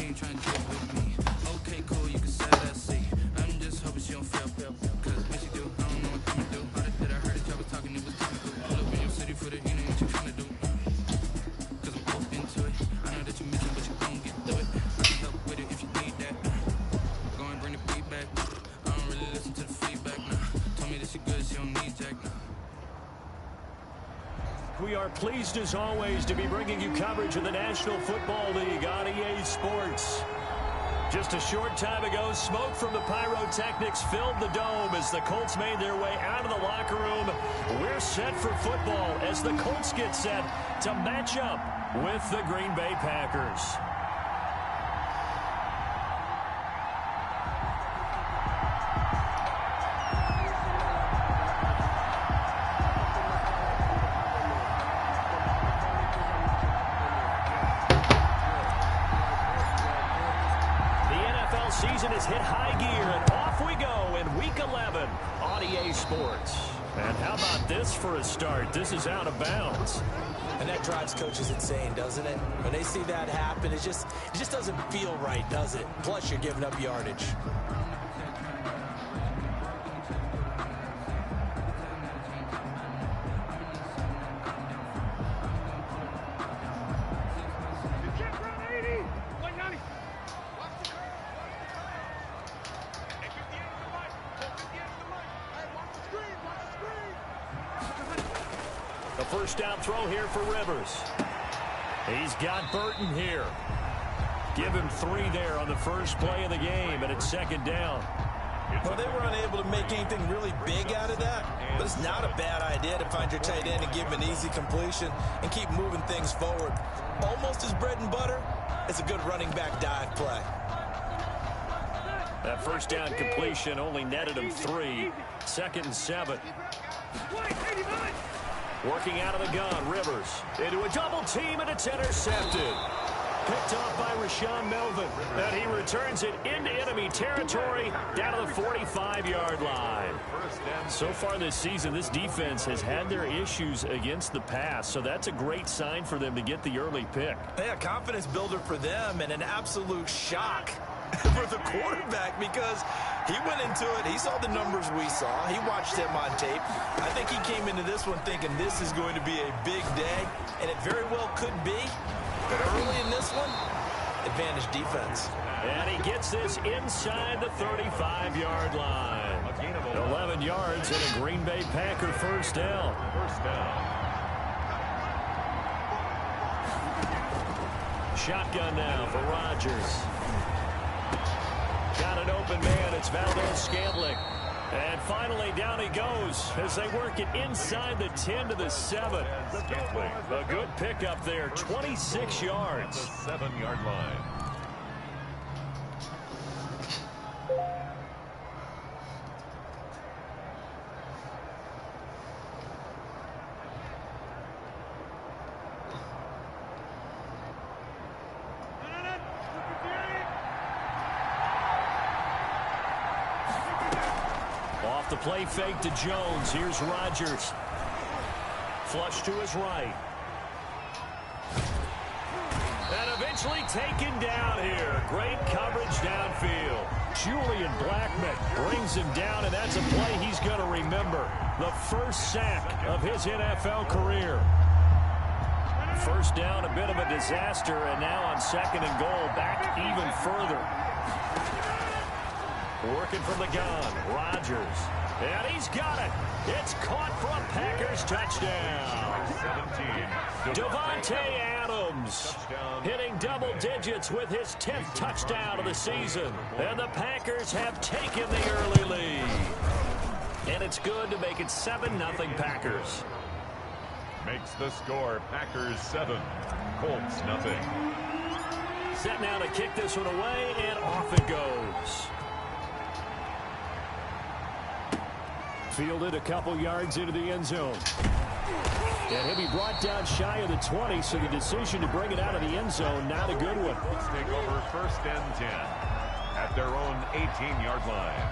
ain't trying to deal with me. Okay, cool, you can say that, see. I'm just hoping she don't feel, cause when she do, I don't know what I'ma do. All that I heard that y'all was talking, it was typical. Pull up in your city for the evening, what you trying to do? Cause I'm open to it. I know that you miss it, but you gon' get through it. I can help with it if you need that. Go and bring the beat back. I don't really listen to the feedback, nah. Told me that she good, she don't need Jack, nah. We are pleased as always to be bringing you coverage of the National Football League on EA Sports. Just a short time ago, smoke from the pyrotechnics filled the dome as the Colts made their way out of the locker room. We're set for football as the Colts get set to match up with the Green Bay Packers. Season has hit high gear, and off we go in Week 11 on EA Sports. And how about this for a start? This is out of bounds. And that drives coaches insane, doesn't it? When they see that happen, it just doesn't feel right, does it? Plus, you're giving up yardage. First down throw here for Rivers. He's got Burton here. Give him 3 there on the first play of the game, and it's second down. Well, they were unable to make anything really big out of that, but it's not a bad idea to find your tight end and give him an easy completion and keep moving things forward. Almost his bread and butter. It's a good running back dive play. That first down completion only netted him 3. Second and 7. Working out of the gun, Rivers into a double team, and it's intercepted. Picked off by Rashawn Melvin, and he returns it into enemy territory down to the 45-yard line. So far this season, this defense has had their issues against the pass, so that's a great sign for them to get the early pick. Yeah, confidence builder for them and an absolute shock for the quarterback because he went into it. He saw the numbers we saw. He watched him on tape. I think he came into this one thinking this is going to be a big day, and it very well could be. But early in this one, advantage defense. And he gets this inside the 35-yard line. 11 yards and a Green Bay Packer first down. Shotgun now for Rodgers. Got an open man. It's Valdez-Scantling. And finally, down he goes as they work it inside the 10 to the 7. A good pickup there, 26 yards. The 7-yard line. Off the play fake to Jones. Here's Rodgers. Flush to his right. And eventually taken down here. Great coverage downfield. Julian Blackmon brings him down, and that's a play he's going to remember. The first sack of his NFL career. First down, a bit of a disaster, and now on second and goal, back even further. Working from the gun, Rodgers. And he's got it. It's caught for a Packers touchdown. 17. Davante Adams hitting double digits with his 10th touchdown of the season. And the Packers have taken the early lead. And it's good to make it 7-0 Packers. Makes the score Packers 7, Colts nothing. Set now to kick this one away, and off it goes. Fielded a couple yards into the end zone. And he'll be brought down shy of the 20, so the decision to bring it out of the end zone, not a good one. Let's take over first and 10 at their own 18-yard line.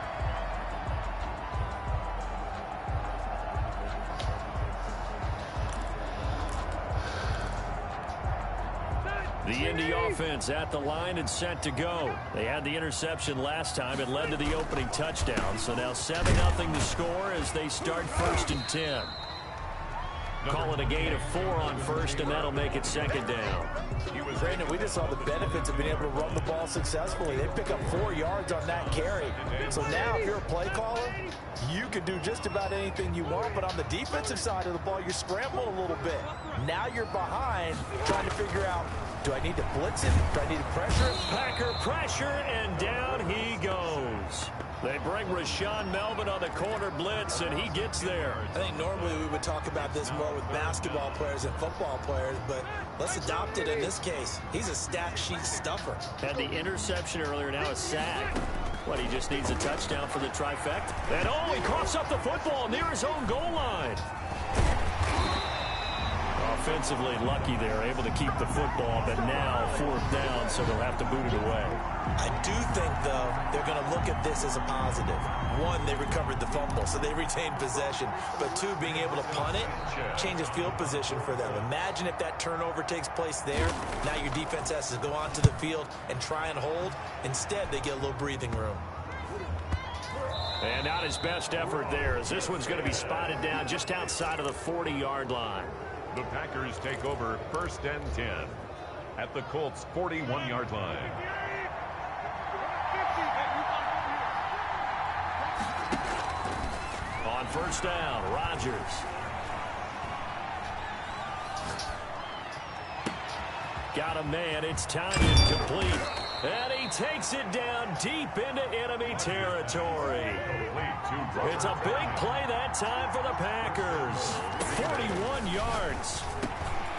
The Indy offense at the line and set to go. They had the interception last time. It led to the opening touchdown. So now 7-0 to score as they start 1st and 10. Call it a gain of 4 on first, and that'll make it 2nd down. Brandon, we just saw the benefits of being able to run the ball successfully. They pick up 4 yards on that carry. So now if you're a play caller, you can do just about anything you want. But on the defensive side of the ball, you're scrambling a little bit. Now you're behind trying to figure out, do I need to blitz it? Do I need to pressure it? Packer pressure, and down he goes. They bring Rashawn Melvin on the corner blitz, and he gets there. I think normally we would talk about this more with basketball players and football players, but let's adopt it in this case. He's a stat sheet stuffer. Had the interception earlier, now a sack. What, he just needs a touchdown for the trifecta? And oh, he coughs up the football near his own goal line. Offensively lucky there, able to keep the football, but now 4th down, so they'll have to boot it away. I do think, though, they're going to look at this as a positive. 1, they recovered the fumble, so they retained possession. But 2, being able to punt it changes field position for them. Imagine if that turnover takes place there. Now your defense has to go onto the field and try and hold. Instead, they get a little breathing room. And not his best effort there, as this one's going to be spotted down just outside of the 40-yard line. The Packers take over 1st and 10 at the Colts' 41-yard line. On 1st down, Rodgers. Got a man, it's Tanyan complete. And he takes it down deep into enemy territory. It's a big play that time for the Packers. 41 yards.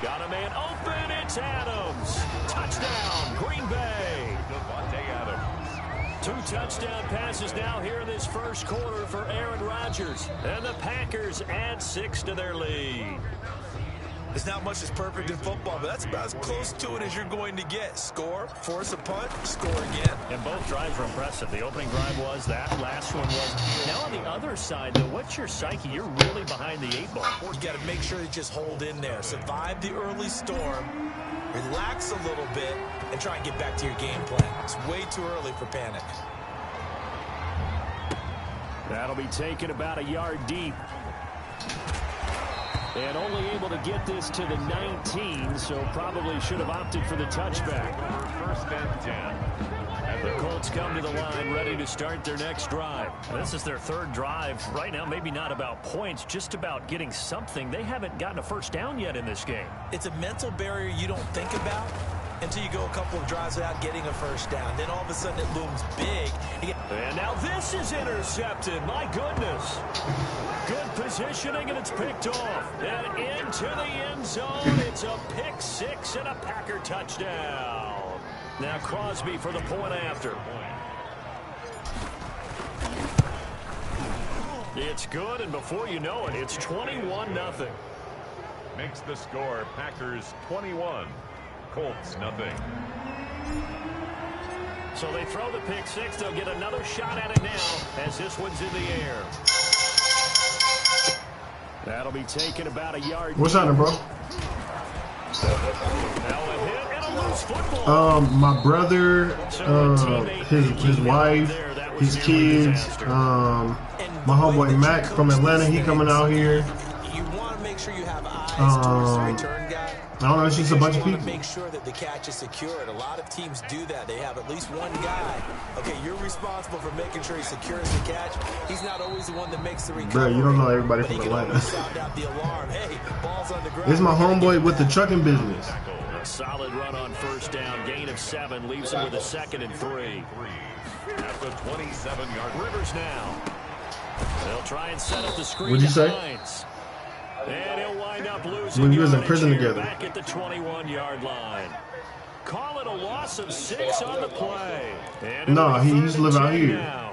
Got a man open, it's Adams. Touchdown, Green Bay. Devontae Adams. 2 touchdown passes now here in this 1st quarter for Aaron Rodgers. And the Packers add 6 to their lead. It's not much that's perfect in football, but that's about as close to it as you're going to get. Score, force a punt, score again. And both drives were impressive. The opening drive was, that last one was. Now on the other side, though, what's your psyche? You're really behind the 8 ball. You got to make sure you just hold in there. Survive the early storm, relax a little bit, and try and get back to your game plan. It's way too early for panic. That'll be taken about a yard deep. And only able to get this to the 19, so probably should have opted for the touchback. 1st and 10. And the Colts come to the line ready to start their next drive. This is their 3rd drive. Right now, maybe not about points, just about getting something. They haven't gotten a 1st down yet in this game. It's a mental barrier you don't think about until you go a couple of drives without getting a 1st down. Then all of a sudden it looms big. And now this is intercepted. My goodness. Good positioning, and it's picked off. And into the end zone. It's a pick 6 and a Packer touchdown. Now Crosby for the point after. It's good, and before you know it, it's 21-0. Makes the score Packers 21, Colts nothing. So they throw the pick 6. They'll get another shot at it now as this one's in the air. That'll be taken about a yard. What's happening, bro? Now a hit and a loose football. My brother, his wife, his kids, my homeboy Mac from Atlanta, he coming out here. You want to make sure you have eyes towards the return guy. I don't know, it's just a bunch of people. Make sure that the catch is secured. A lot of teams do that. They have at least one guy. Okay, you're responsible for making sure he secures the catch. He's not always the one that makes the recovery. Bro, you don't know everybody from Atlanta. Sound out the alarm. Hey, ball's on the ground. This is my homeboy with the trucking business. A solid run on 1st down. Gain of 7 leaves him with a 2nd and 3. At the 27-yard Rivers now. They'll try and set up the screen. What'd you say? Hines. And he'll wind up losing. When you was in prison together. Back at the 21-yard line. Call it a loss of 6 on the play. No, he used to live out here. Now.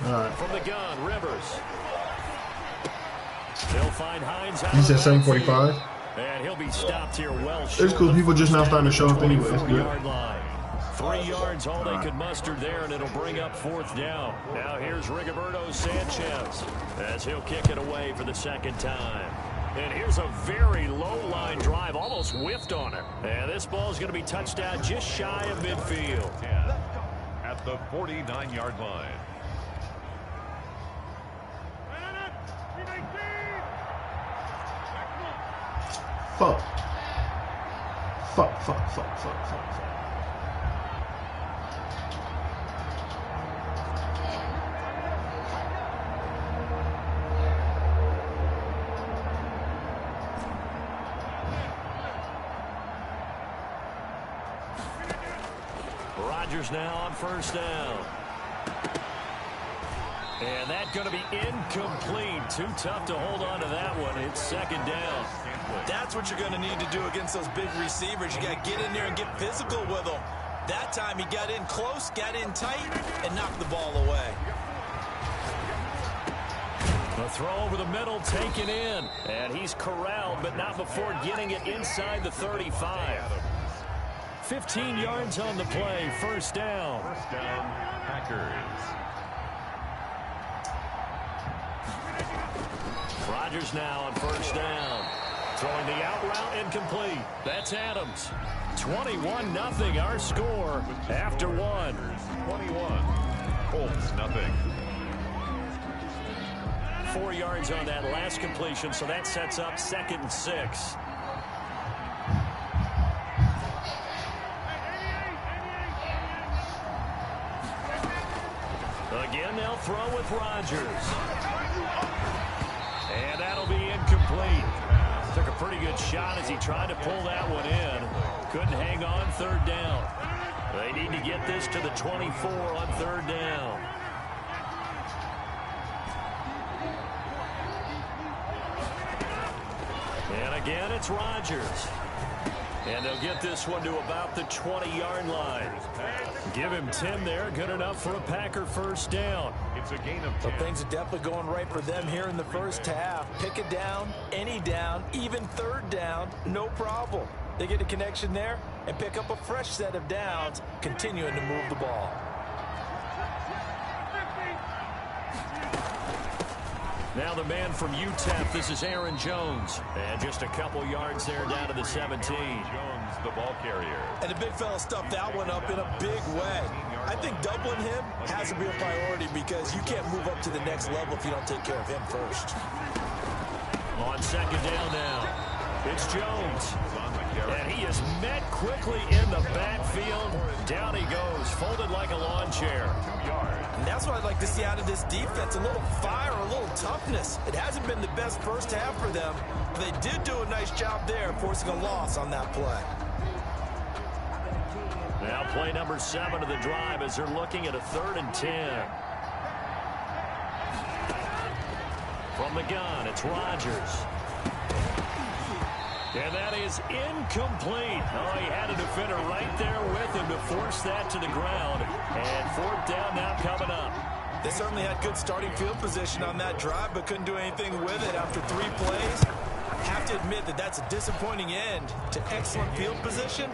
All right. From the gun, Rivers. They'll find Hines out. You said 7:45? And he'll be stopped here well. It's cool. People just now starting to show up anyway. It's good. 3 yards, all they could muster there, and it'll bring up 4th down. Now here's Rigoberto Sanchez as he'll kick it away for the 2nd time. And here's a very low-line drive, almost whiffed on it. And this ball is going to be touched out just shy of midfield. At the 49-yard line. Fuck. Fuck. Rodgers now on 1st down. And that's going to be incomplete. Too tough to hold on to that one. It's 2nd down. That's what you're going to need to do against those big receivers. You got to get in there and get physical with them. That time he got in close, got in tight, and knocked the ball away. The throw over the middle taken in. And he's corralled, but not before getting it inside the 35. 15 yards on the play. 1st down. 1st down, Packers. Rodgers now on 1st down. Throwing the out route incomplete. That's Adams. 21-0 our score after 1. 21. Colts, nothing. 4 yards on that last completion, so that sets up 2nd and 6. Again, they'll throw with Rodgers. And that'll be incomplete. Took a pretty good shot as he tried to pull that one in. Couldn't hang on 3rd down. They need to get this to the 24 on 3rd down. And again, it's Rodgers. And they'll get this one to about the 20-yard line. Give him 10 there. Good enough for a Packer 1st down. It's a gain of 10. So things are definitely going right for them here in the 1st half. Pick it down, any down, even 3rd down, no problem. They get a connection there and pick up a fresh set of downs, continuing to move the ball. Now the man from UTEP, this is Aaron Jones. And just a couple yards there down to the 17. Jones, the ball carrier. And the big fella stuffed that one up in a big way. I think doubling him has to be a priority because you can't move up to the next level if you don't take care of him first. On 2nd down now, it's Jones. And he is met quickly in the backfield. Down he goes, folded like a lawn chair. 2 yards. And that's what I'd like to see out of this defense, a little fire, a little toughness. It hasn't been the best 1st half for them, but they did do a nice job there, forcing a loss on that play. Now play number 7 of the drive as they're looking at a 3rd and 10. From the gun, it's Rodgers. And that is incomplete. Oh, he had a defender right there with him to force that to the ground. And 4th down now coming up. They certainly had good starting field position on that drive, but couldn't do anything with it after 3 plays. Have to admit that that's a disappointing end to excellent field position.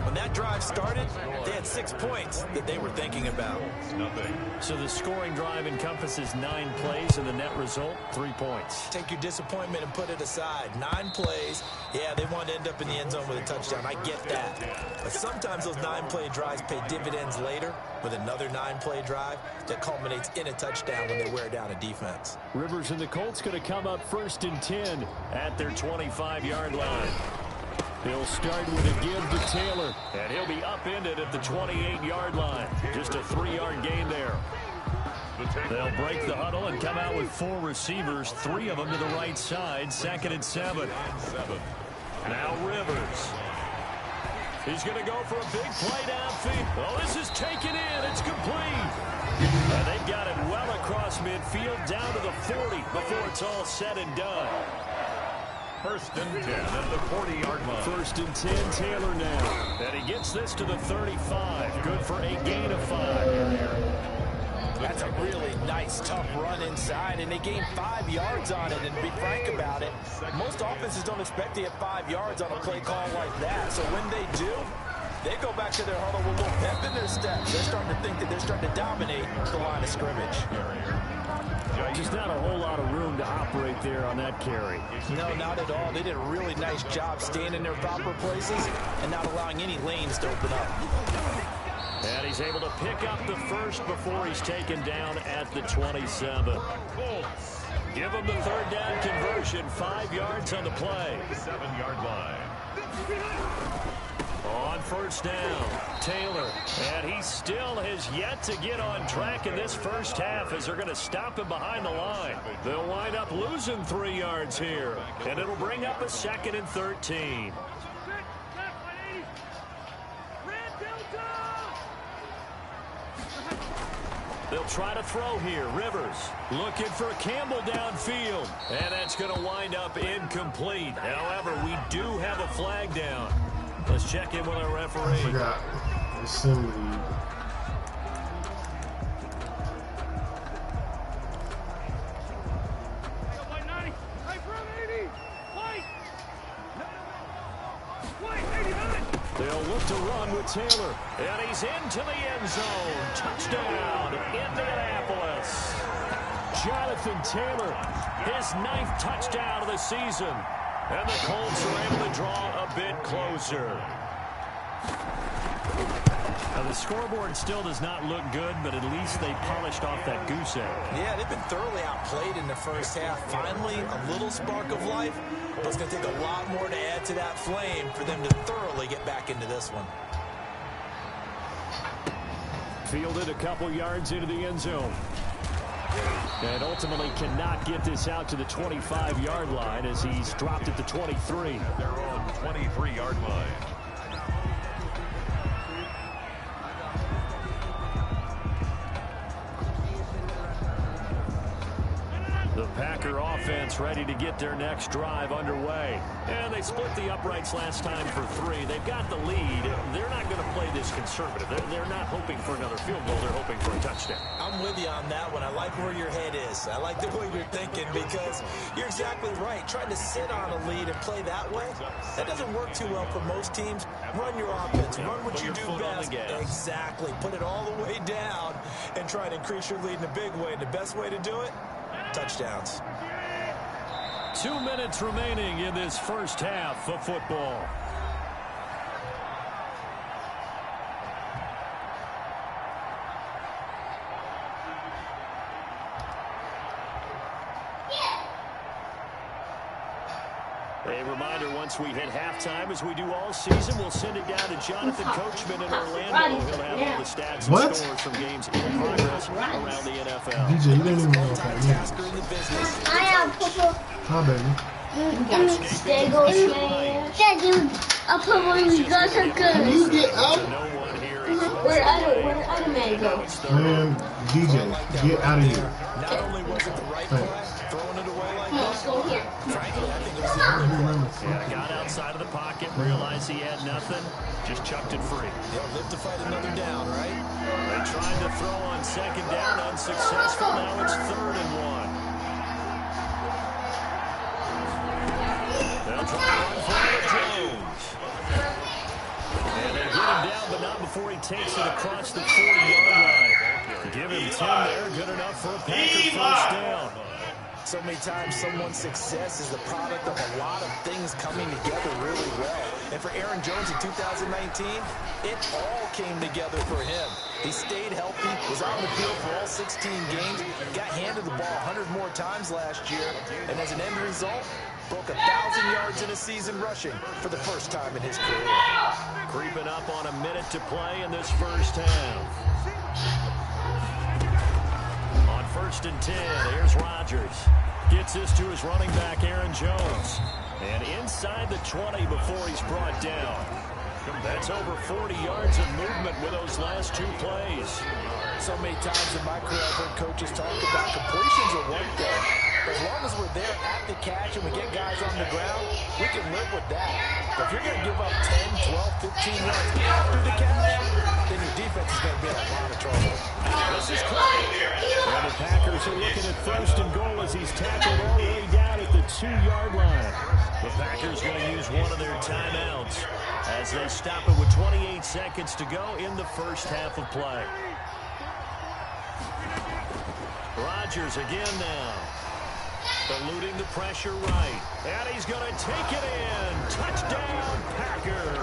When that drive started, they had 6 points that they were thinking about. Nothing. So the scoring drive encompasses 9 plays, and the net result, 3 points. Take your disappointment and put it aside. 9 plays. Yeah, they wanted to end up in the end zone with a touchdown. I get that. But sometimes those 9-play drives pay dividends later with another 9-play drive that culminates in a touchdown when they wear down a defense. Rivers and the Colts going to come up 1st and 10 at their 25-yard line. He'll start with a give to Taylor, and he'll be upended at the 28-yard line. Just a 3-yard gain there. They'll break the huddle and come out with 4 receivers, 3 of them to the right side, 2nd and 7. Now Rivers. He's going to go for a big play downfield. Oh, this is taken in. It's complete. And they've got it well across midfield down to the 40 before it's all said and done. 1st and 10 at the 40-yard line. 1st and 10, Taylor now. And he gets this to the 35. Good for a gain of 5. That's a really nice, tough run inside, and they gained 5 yards on it. And to be frank about it, most offenses don't expect to get 5 yards on a play call like that. So when they do, They go back to their huddle with a little pep in their steps. They're starting to think that they're starting to dominate the line of scrimmage. Just not a whole lot of room to operate there on that carry. No, not at all. They did a really nice job staying in their proper places and not allowing any lanes to open up. And he's able to pick up the first before he's taken down at the 27. Give him the third down conversion. 5 yards on the play. 7-yard line. On first down, Taylor. And he still has yet to get on track in this first half as they're going to stop him behind the line. They'll wind up losing 3 yards here. And it'll bring up a 2nd and 13. They'll try to throw here. Rivers looking for Campbell downfield. And that's going to wind up incomplete. However, we do have a flag down. Let's check in with our referee. I forgot. Assembly. They'll look to run with Taylor. And he's into the end zone. Touchdown, Indianapolis. Jonathan Taylor, his 9th touchdown of the season. And the Colts are able to draw a bit closer. Now the scoreboard still does not look good, but at least they polished off that goose egg. Yeah, they've been thoroughly outplayed in the first half. Finally, a little spark of life, but it's going to take a lot more to add to that flame for them to thoroughly get back into this one. Fielded a couple yards into the end zone. And ultimately cannot get this out to the 25-yard line as he's dropped at the 23. Their own 23-yard line. The Packer offense ready to get their next drive underway. And they split the uprights last time for 3. They've got the lead. They're not going to play this conservative. They're not hoping for another field goal. They're hoping for a touchdown. I'm with you on that one. I like where your head is. I like the way you're thinking because you're exactly right. Trying to sit on a lead and play that way, that doesn't work too well for most teams. Run your offense. Run what you do best. Exactly. Put it all the way down and try to increase your lead in a big way. And the best way to do it, touchdowns. 2 minutes remaining in this first half of football. A reminder, once we hit halftime, as we do all season, we'll send it down to Jonathan Coachman in Orlando. He'll have all the stats and scores from games in progress around the NFL. DJ, you didn't even know that. I have purple. Hi, baby. There goes man. Yeah, dude. I'll put one of these guys are good. You get out. Where other man go? Man, DJ, get out of here. Not only was it the right play, throwing it away like that, Go here. frankly, I think it was the Yeah, got outside of the pocket, realized he had nothing, just chucked it free. They'll live to fight another down, right? They tried to throw on 2nd down, unsuccessful. Now it's 3rd and 1. They'll try to run for Jones. And they get him down, but not before he takes it across the 40-yard line. Give him 10 there, good enough for a Packer first down. So many times someone's success is the product of a lot of things coming together really well. And for Aaron Jones in 2019, it all came together for him. He stayed healthy, was on the field for all 16 games, got handed the ball 100 more times last year, and as an end result, broke 1,000 yards in a season rushing for the first time in his career. Creeping up on a minute to play in this first half. On 1st and 10, here's Rodgers. Gets this to his running back, Aaron Jones. And inside the 20 before he's brought down. That's over 40 yards of movement with those last 2 plays. So many times in my career, I've heard coaches talk about completions are one thing. As long as we're there at the catch and we get guys on the ground, we can live with that. But if you're going to give up 10, 12, 15 yards after the catch, then your defense is going to be in a lot of trouble. This is close. And the Packers are looking at 1st and goal as he's tackled all the way down at the 2-yard line. The Packers going to use one of their timeouts. as they stop it with 28 seconds to go in the first half of play. Rodgers again now. Eluding the pressure right. And he's going to take it in. Touchdown, Packers.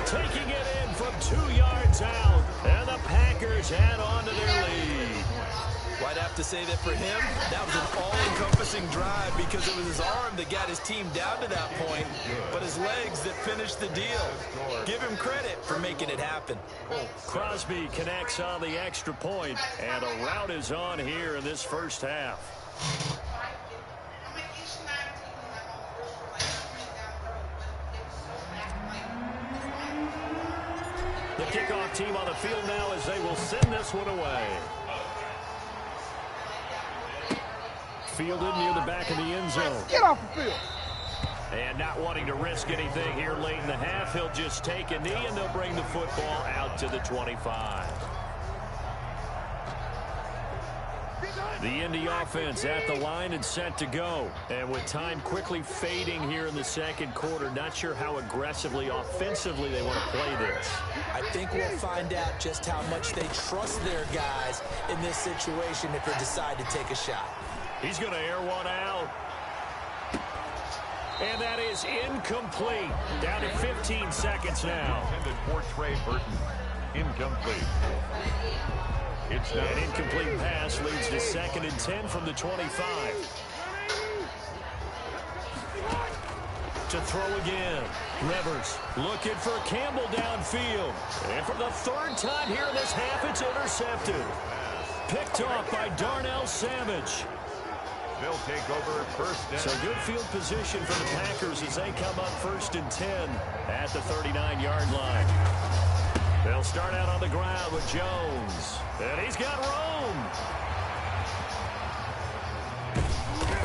Taking it in from 2 yards out. And the Packers add on to their lead. Well, I'd have to say that for him, that was an all-encompassing drive because it was his arm that got his team down to that point, but his legs that finished the deal. Give him credit for making it happen. Crosby connects on the extra point, and a rout is on here in this first half. The kickoff team on the field now as they will send this one away. Fielded near the back of the end zone. Get off the field. And not wanting to risk anything here late in the half, he'll just take a knee and they'll bring the football out to the 25. The Indy offense at the line and set to go. And with time quickly fading here in the second quarter, not sure how aggressively, offensively they want to play this. I think we'll find out just how much they trust their guys in this situation if they decide to take a shot. He's going to air one out. And that is incomplete. Down to 15 seconds now. Intended for Trey Burton. Incomplete. It's now an incomplete pass leads to 2nd and 10 from the 25. To throw again. Rivers looking for Campbell downfield. And for the 3rd time here in this half, it's intercepted. Picked off by Darnell Savage. They'll take over 1st and... So good field position for the Packers as they come up 1st and 10 at the 39-yard line. They'll start out on the ground with Jones. And he's got room.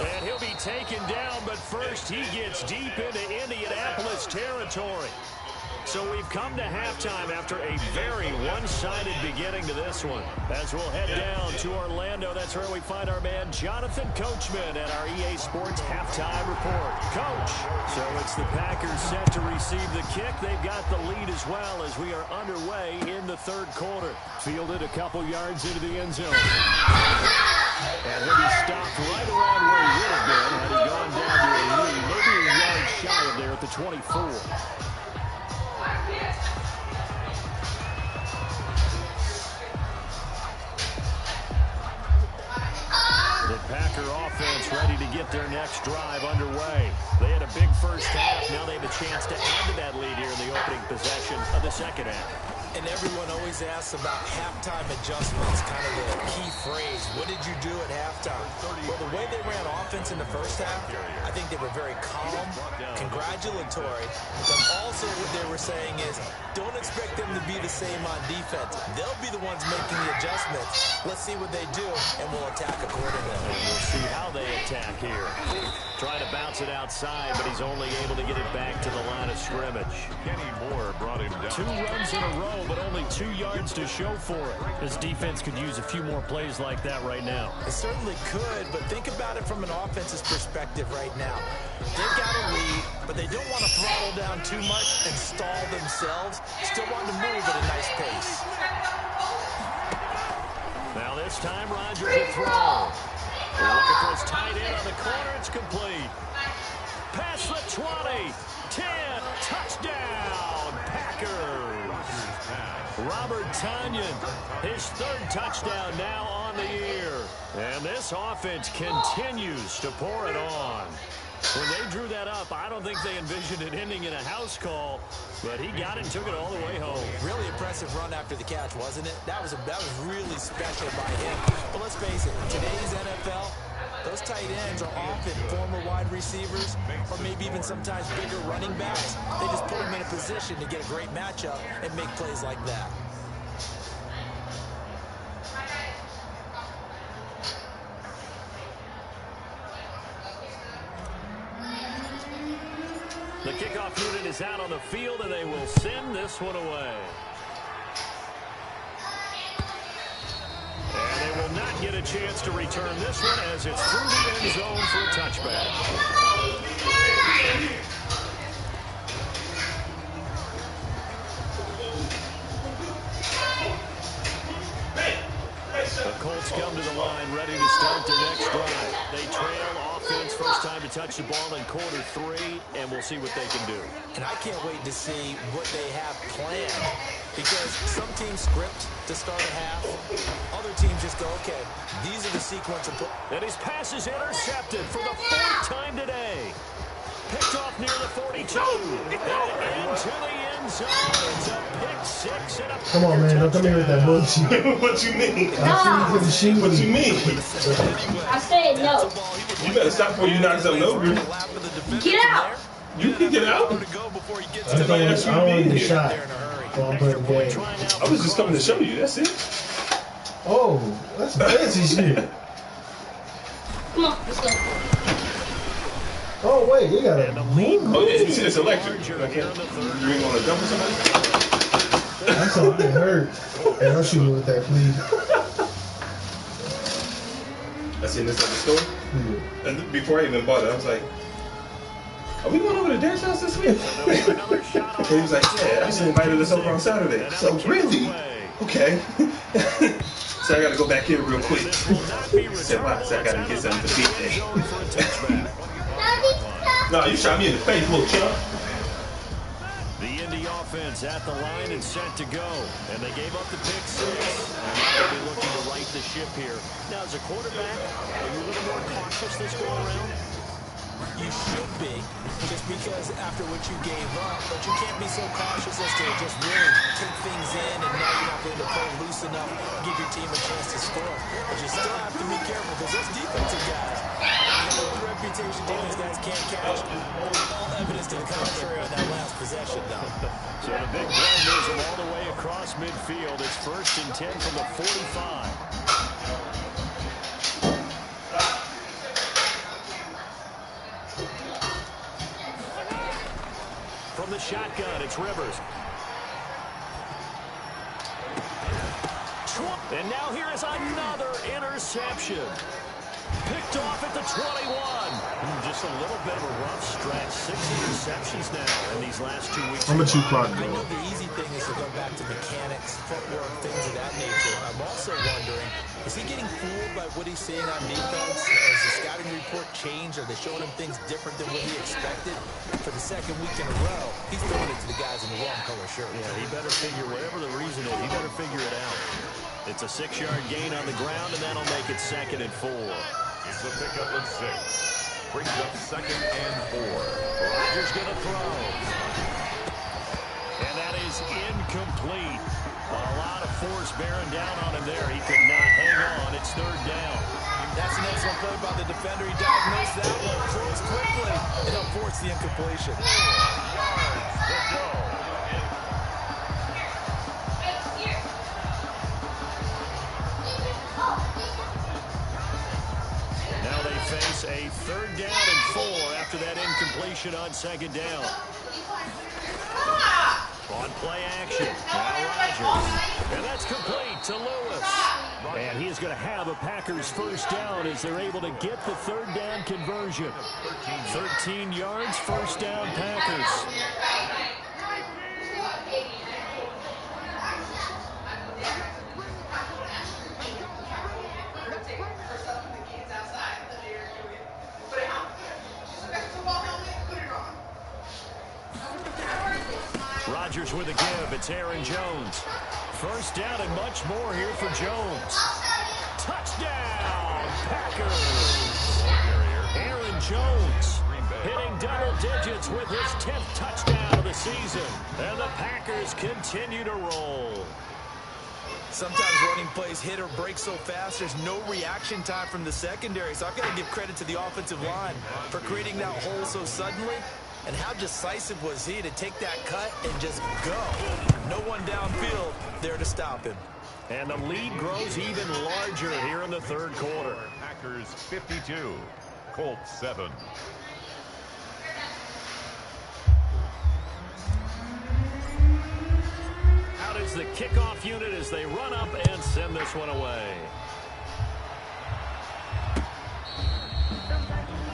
And he'll be taken down, but first he gets deep into Indianapolis territory. So we've come to halftime after a very one-sided beginning to this one. As we'll head down to Orlando, that's where we find our man Jonathan Coachman at our EA Sports Halftime Report. Coach, so it's the Packers set to receive the kick. They've got the lead as well as we are underway in the 3rd quarter. Fielded a couple yards into the end zone. And he'll be stopped right around where he would have been had he gone down to a lead. Maybe a yard shy of there at the 24. The Packer offense ready to get their next drive underway. They had a big first half. Now they have a chance to add to that lead here in the opening possession of the second half. And everyone always asks about halftime adjustments, kind of the key phrase. What did you do at halftime? Well, the way they ran offense in the first half, I think they were very calm, congratulatory, but also what they were saying is, don't expect them to be the same on defense. They'll be the ones making the adjustments. Let's see what they do, and we'll attack accordingly. And we'll see how they attack here. Trying to bounce it outside, but he's only able to get it back to the line of scrimmage. Kenny Moore brought him down. 2 runs in a row, but only 2 yards to show for it. This defense could use a few more plays like that right now. It certainly could, but think about it from an offense's perspective right now. They've got a lead, but they don't want to throttle down too much and stall themselves. Still want to move at a nice pace. Now this time, Rodgers will throw. Looking for his tight end on the corner. It's complete. Past the 20. 10. Touchdown, Packers. Robert Tonyan, his 3rd touchdown now on the year. And this offense continues to pour it on. When they drew that up, I don't think they envisioned it ending in a house call, but he got it and took it all the way home. Really impressive run after the catch, wasn't it? That was really special by him. But let's face it, today's NFL, those tight ends are often former wide receivers or maybe even sometimes bigger running backs. They just put them in a position to get a great matchup and make plays like that. The kickoff unit is out on the field, and they will send this one away. And they will not get a chance to return this one as it's through the end zone for a touchback. Colts come to the line ready to start their next drive. They trail offense, first time to touch the ball in quarter 3, and we'll see what they can do. And I can't wait to see what they have planned, because some teams script to start a half. Other teams just go, okay, these are the sequence of... And his pass is intercepted for the 4th time today. Picked off near the 42. And into the end zone. It's a pick 6 and a Come on, man. Don't come here with that bullshit. What you mean? I see you What you mean? I said no. You better stop before you knock something over. Get out. You can get out. I don't want to get shot. So I'm playing the game. I was just coming to show you. That's it. Oh, that's fancy shit. Come on, let's go. Oh, wait. You got a move? Oh, it's electric. Okay. You ain't gonna jump or something? That's all get hurt. Hey, don't shoot me with that, please. I seen this at the store. And before I even bought it, I was like, are we going over to Derek's house this week? And he was like, yeah, I just invited us over on Saturday. So, really? Okay. So I gotta go back here real quick. Said, I gotta get something to beat that. No, you shot me in the face, little chump. The Indy offense at the line and set to go. And they gave up the pick 6. And they'll be looking to right the ship here. Now, as a quarterback, are you a little more cautious this go around? You should be, just because after what you gave up, but you can't be so cautious as to just really take things in, and now you're not going to play loose enough to give your team a chance to score. But you still have to be careful, because those defensive guys have a reputation these guys can't catch. All evidence to the contrary on that last possession, though. So the big play moves them all the way across midfield. It's 1st and 10 from the 45. From the shotgun, it's Rivers. And now here is another interception. Picked off at the 21. Just a little bit of a rough stretch. 6 interceptions now in these last 2 weeks. How much you clock, I know the easy thing is to go back to mechanics, footwork, things of that nature. I'm also wondering, is he getting fooled by what he's seeing on defense? Has the scouting report changed? Are they showing him things different than what he expected? For the 2nd week in a row, he's throwing it to the guys in the wrong color shirt. Yeah, he better figure, whatever the reason is, he better figure it out. It's a 6-yard gain on the ground, and that'll make it 2nd and 4. It's a pickup of 6. Brings up 2nd and 4. Rodgers going to throw. And that is incomplete. A lot of force bearing down on him there. He could not hang on. It's 3rd down. That's an excellent play by the defender. He diagnosed that one, throws quickly, and he'll force the incompletion. 4 yards to go. Now they face a 3rd down and 4 after that incompletion on 2nd down. On play action. Now Rodgers. And that's complete to Lewis. And he is going to have a Packers 1st down as they're able to get the 3rd down conversion. 13 yards, 1st down Packers. Rodgers with a give. It's Aaron Jones. 1st down and much more here for Jones. Touchdown, Packers. Aaron Jones hitting double digits with his 10th touchdown of the season. And the Packers continue to roll. Sometimes running plays hit or break so fast, there's no reaction time from the secondary. So I've got to give credit to the offensive line for creating that hole so suddenly. And how decisive was he to take that cut and just go? No one downfield there to stop him. And the lead grows even larger here in the 3rd quarter. Packers 52, Colts 7. Out is the kickoff unit as they run up and send this one away.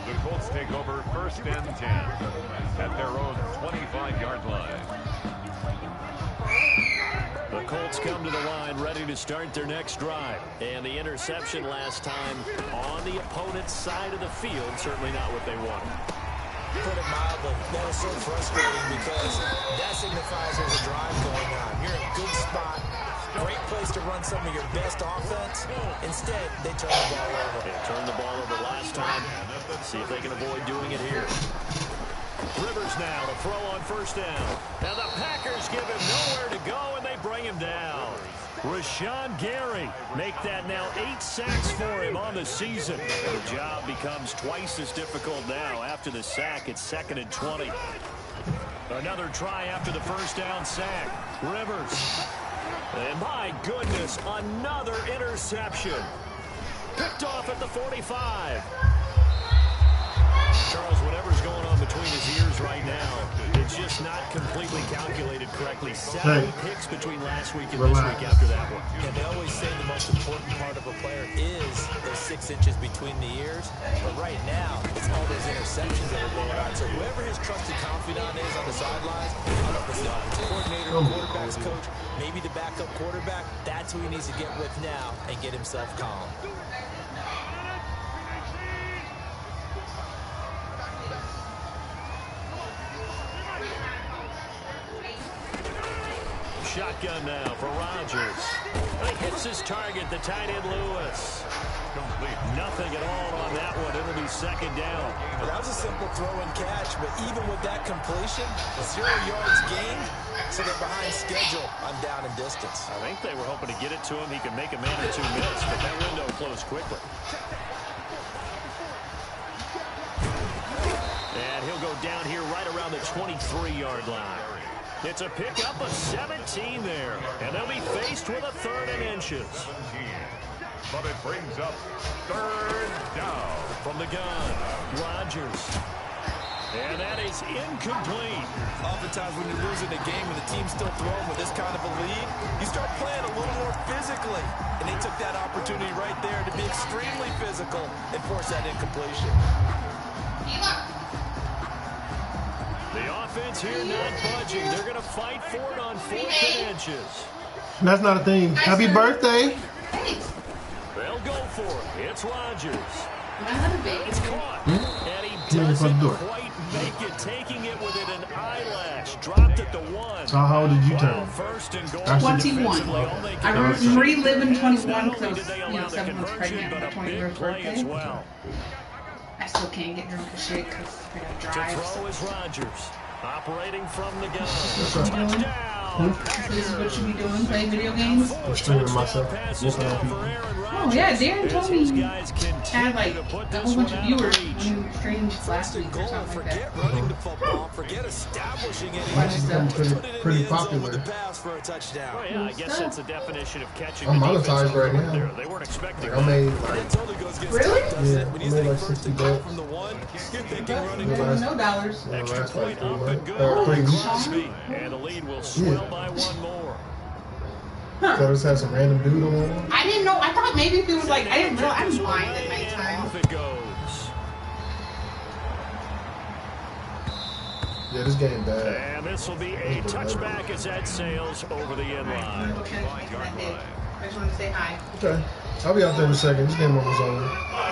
The Colts take over 1st and 10 at their own 25-yard line. The Colts come to the line ready to start their next drive. And the interception last time on the opponent's side of the field, certainly not what they wanted. Put it mildly, that was so frustrating because that signifies there's a drive going on. You're in a good spot, great place to run some of your best offense. Instead, they turn the ball over. They turned the ball over last time. See if they can avoid doing it here. Rivers now to throw on first down. Now the Packers give him nowhere to go, and they bring him down. Rashawn Gary make that now 8 sacks for him on the season. The job becomes twice as difficult now after the sack. It's 2nd and 20. Another try after the first down sack. Rivers. And my goodness, another interception. Picked off at the 45. Charles, whatever's going on between his ears right now, it's just not completely calculated correctly. 7 picks between last week and this week after that one. Yeah, they always say the most important part of a player is those 6 inches between the ears. But right now, it's all those interceptions that are going on. So whoever his trusted confidant is on the sidelines, I don't know if it's the offensive coordinator, quarterback's coach, maybe the backup quarterback, that's who he needs to get with now and get himself calm. Shotgun now for Rodgers. He hits his target, the tight end Lewis. Complete. Nothing at all on that one. It'll be 2nd down. Well, that was a simple throw and catch, but even with that completion, 0 yards gained, so they're behind schedule on down and distance. I think they were hoping to get it to him. He could make a man or 2 miss, but that window closed quickly. And he'll go down here right around the 23-yard line. It's a pickup of 17 there, and they'll be faced with a 3rd and inches. But it brings up 3rd down. From the gun, Rodgers. And that is incomplete. Oftentimes when you're losing a game and the team's still throwing with this kind of a lead, you start playing a little more physically. And they took that opportunity right there to be extremely physical and force that incompletion. The offense here not budging. They're going to fight for it on 4th and inches. That's not a thing. Happy birthday. They'll go for it. It's Rodgers. It's caught. And he doesn't quite make it. Taking it within an eyelash. Dropped it to 1. So how old did you turn? 1st and goal. 21. I remember reliving 21 because I was 7 months pregnant on my 21st birthday. Well. I still can't get drunk as shit because I gotta drive. To throw is Rodgers. Operating from the gun. Touchdown. This is what you be doing, playing video games? I'm streaming myself. Oh yeah, Darren told me he had like a whole bunch of viewers when he streamed last week or something like that. Running the football, forget establishing it. Pretty popular. Oh yeah, I guess that's the definition of catching. I'm monetized right now. They weren't expecting. I made like Really? yeah, I made like $60. From the one, No dollars. Yeah, Extra last like point up and good. 3 weeks. And the lead will swell by 1 more. So just had some random dude on one. I didn't know. I thought maybe if it was like I didn't realize I'm blind at nighttime. Off it goes. Yeah, this game bad. And this will be a touchback as that sails over the end line. Okay, I just wanted to say hi. Okay. I'll be out there in a second. This game almost over.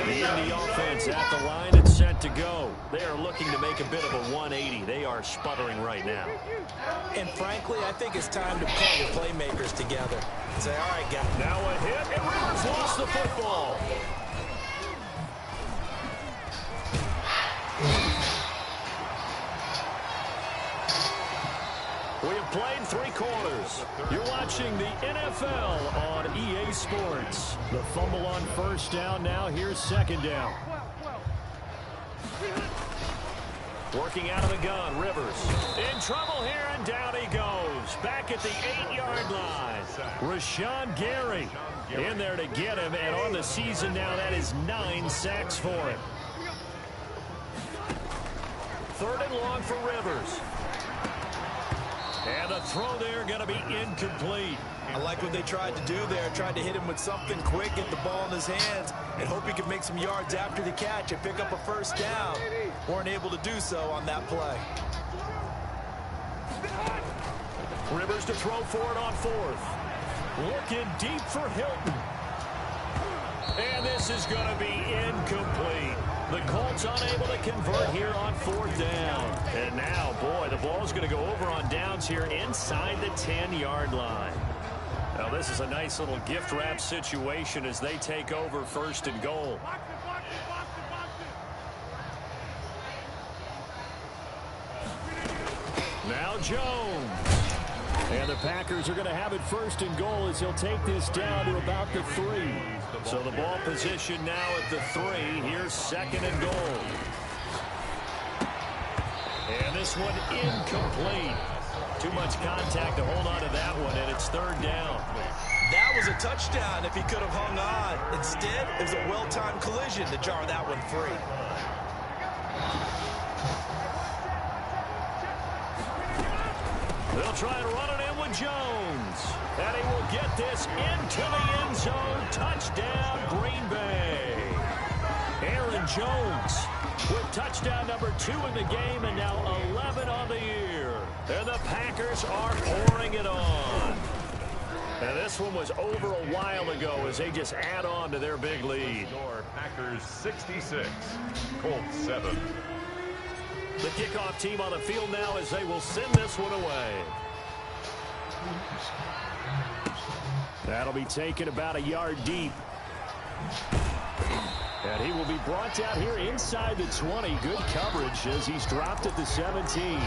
The Indy offense at the line and set to go. They are looking to make a bit of a 180. They are sputtering right now. And frankly, I think it's time to pull your playmakers together and say, all right, guys. Now a hit, and Rivers lost the football. We have played 3 quarters. You're watching the NFL on EA Sports. The fumble on first down now. Here's 2nd down. Working out of the gun, Rivers. In trouble here, and down he goes. Back at the 8-yard line. Rashawn Gary in there to get him, and on the season now, that is 9 sacks for him. 3rd and long for Rivers. And the throw there going to be incomplete. I like what they tried to do there. Tried to hit him with something quick, get the ball in his hands, and hope he could make some yards after the catch and pick up a first down. Weren't able to do so on that play. Rivers to throw for it on fourth. Looking deep for Hilton. And this is going to be incomplete. The Colts unable to convert here on fourth down. And now, boy, the ball's going to go over on downs here inside the 10-yard line. Now, this is a nice little gift wrap situation as they take over first and goal. Now Jones. And the Packers are going to have it first and goal as he'll take this down to about the 3. So the ball position now at the 3. Here's second and goal. And this one incomplete. Too much contact to hold on to that one, and it's third down. That was a touchdown if he could have hung on. Instead, it was a well-timed collision to jar that one free. They'll try and run it in with Jones. And he will get this into the end zone. Touchdown, Green Bay. Aaron Jones with touchdown number 2 in the game and now 11 on the year. And the Packers are pouring it on. And this one was over a while ago as they just add on to their big lead. Packers 66, Colts 7. The kickoff team on the field now as they will send this one away. That'll be taken about a yard deep. And he will be brought down here inside the 20. Good coverage as he's dropped at the 17.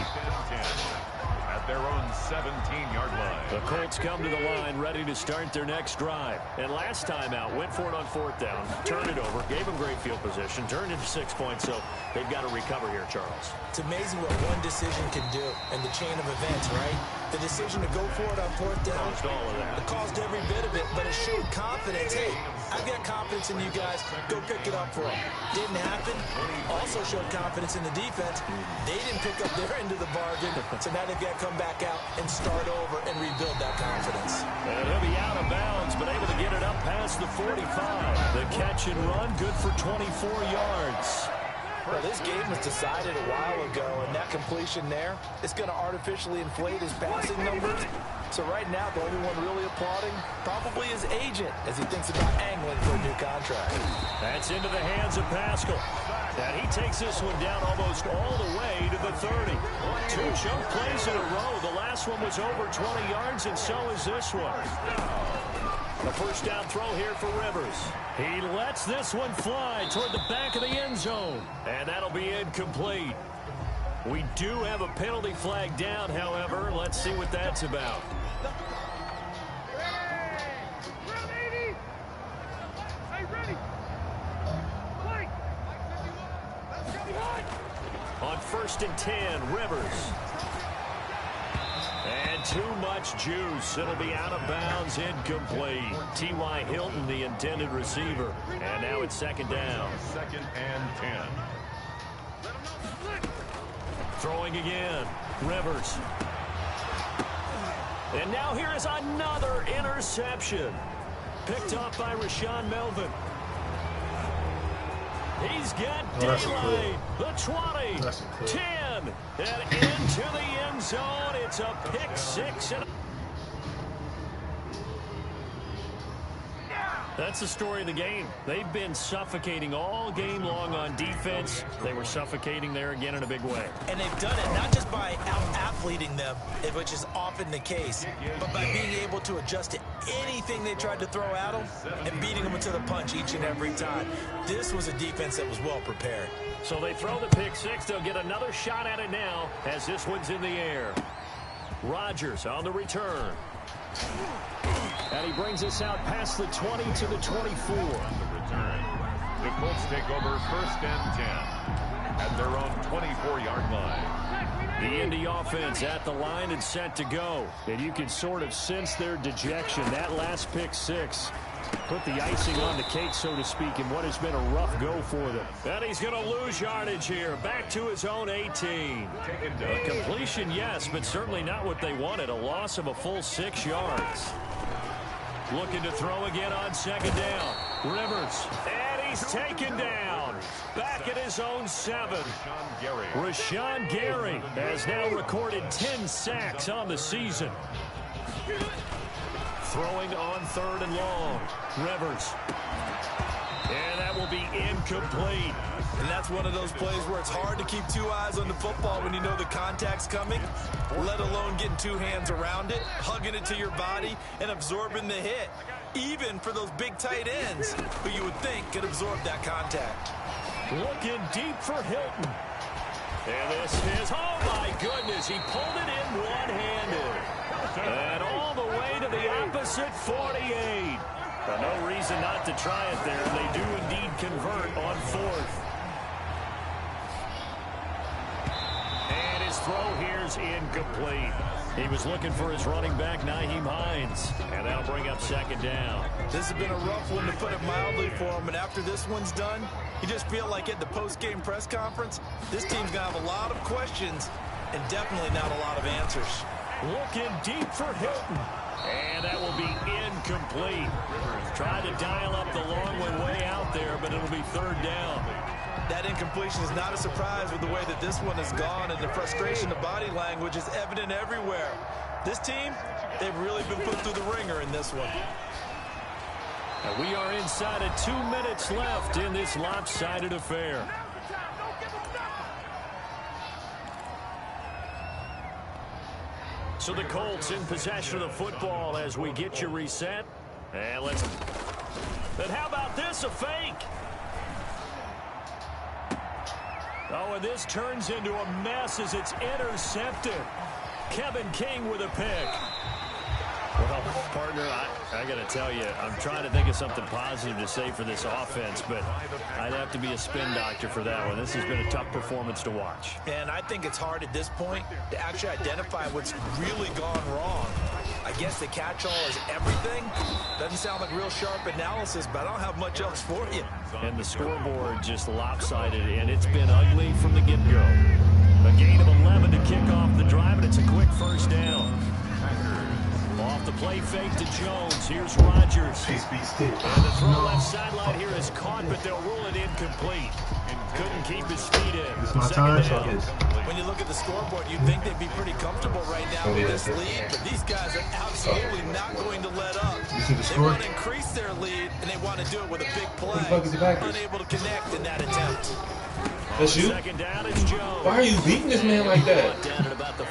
At their own 17-yard line. The Colts come to the line ready to start their next drive. And last time out, went for it on fourth down, turned it over, gave them great field position, turned into 6 points, so they've got to recover here, Charles. It's amazing what one decision can do in the chain of events, right? The decision to go for it on fourth down. Caused all of that. It caused every bit of it, but it showed confidence. Hey, I've got confidence in you guys. Go pick it up for them. Didn't happen. Also showed confidence in the defense. They didn't pick up their end of the bargain, so now they've got to come back out and start over and rebuild that confidence. And he'll be out of bounds, but able to get it up past the 45. The catch and run, good for 24 yards. Well, this game was decided a while ago, and that completion there is going to artificially inflate his passing numbers. So right now, the only one really applauding probably his agent as he thinks about angling for a new contract. That's into the hands of Pascal. And he takes this one down almost all the way to the 30. 2 choke plays in a row. The last one was over 20 yards, and so is this one. A first down throw here for Rivers. He lets this one fly toward the back of the end zone. And that'll be incomplete. We do have a penalty flag down, however. Let's see what that's about. On first and 10, Rivers. And too much juice. It'll be out of bounds, incomplete. T.Y. Hilton, the intended receiver. And now it's second down. Second and 10. Throwing again. Rivers. And now here is another interception. Picked off by Rashaan Melvin. He's got daylight. The 20, 10, and into the end zone. It's a pick 6. That's the story of the game. They've been suffocating all game long on defense. They were suffocating there again in a big way. And they've done it not just by out-athleting them, which is often the case, but by being able to adjust to anything they tried to throw at them and beating them to the punch each and every time. This was a defense that was well prepared. So they throw the pick 6. They'll get another shot at it now as this one's in the air. Rodgers on the return. And he brings us out past the 20 to the 24. The Colts take over first and 10 at their own 24-yard line. The Indy offense at the line and set to go. And you can sort of sense their dejection. That last pick 6 put the icing on the cake, so to speak, in what has been a rough go for them. And he's going to lose yardage here. Back to his own 18. A completion, yes, but certainly not what they wanted. A loss of a full 6 yards. Looking to throw again on second down. Rivers. And he's taken down. Back at his own 7. Rashawn Gary has now recorded 10 sacks on the season. Throwing on 3rd and long. Rivers. And that will be incomplete. And that's one of those plays where it's hard to keep 2 eyes on the football when you know the contact's coming, let alone getting 2 hands around it, hugging it to your body, and absorbing the hit. Even for those big tight ends who you would think could absorb that contact. Looking deep for Hilton. And this is, oh my goodness, he pulled it in one-handed. And all the way to the opposite 48. No reason not to try it there. They do indeed convert on 4th. And his throw here's incomplete. He was looking for his running back, Nyheim Hines. And that'll bring up 2nd down. This has been a rough one, to put it mildly, for him. And after this one's done, you just feel like at the post-game press conference, this team's going to have a lot of questions and definitely not a lot of answers. Looking deep for Hilton. And that will be incomplete. Tried to dial up the long one way out there, but it'll be 3rd down. That incompletion is not a surprise with the way that this one has gone, and the frustration of body language is evident everywhere. This team, they've really been put through the ringer in this one. And we are inside of 2 minutes left in this lopsided affair. So the Colts in possession of the football as we get you reset. And let's... But how about this, a fake? Oh, and this turns into a mess as it's intercepted. Kevin King with a pick. Well, partner, I got to tell you, I'm trying to think of something positive to say for this offense, but I'd have to be a spin doctor for that one. This has been a tough performance to watch. And I think it's hard at this point to actually identify what's really gone wrong. I guess the catch-all is everything. Doesn't sound like real sharp analysis, but I don't have much else for you. And the scoreboard just lopsided, and it's been ugly from the get-go. A gain of 11 to kick off the drive, and it's a quick 1st down. Off the play fake to Jones. Here's Rodgers. And the throw left sideline here is caught, but they'll rule it incomplete. Couldn't keep his feet in. It's my time. When you look at the scoreboard, you'd think they'd be pretty comfortable right now with this lead, but these guys are absolutely not going to let up. They want to increase their lead, and they want to do it with a big play. Unable to connect in that attempt. That's you? 2nd down is Jones. Why are you beating this man like that?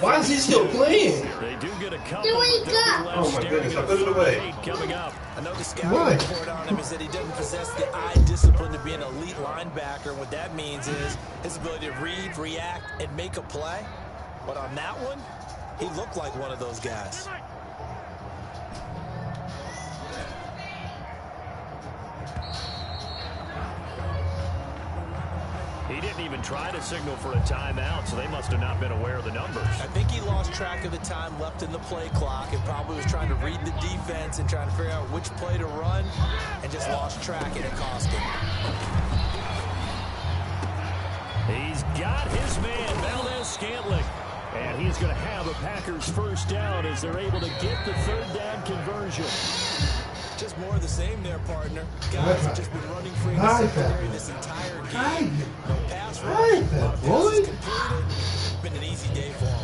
Why is he still playing? They do get a couple. Oh my goodness, I put it away. Coming up. I know the scouting report on him is that he doesn't possess the eye discipline to be an elite linebacker. What that means is his ability to read, react, and make a play. But on that one, he looked like one of those guys. He didn't even try to signal for a timeout, so they must have not been aware of the numbers. I think he lost track of the time left in the play clock and probably was trying to read the defense and trying to figure out which play to run and just lost track, and it cost him. He's got his man, Valdez-Scantling. And he's going to have a Packers 1st down as they're able to get the 3rd down conversion. Just more of the same there, partner. Guys have just been running free in the secondary this entire game. No pass rush, no passes completed. It's been an easy day for him.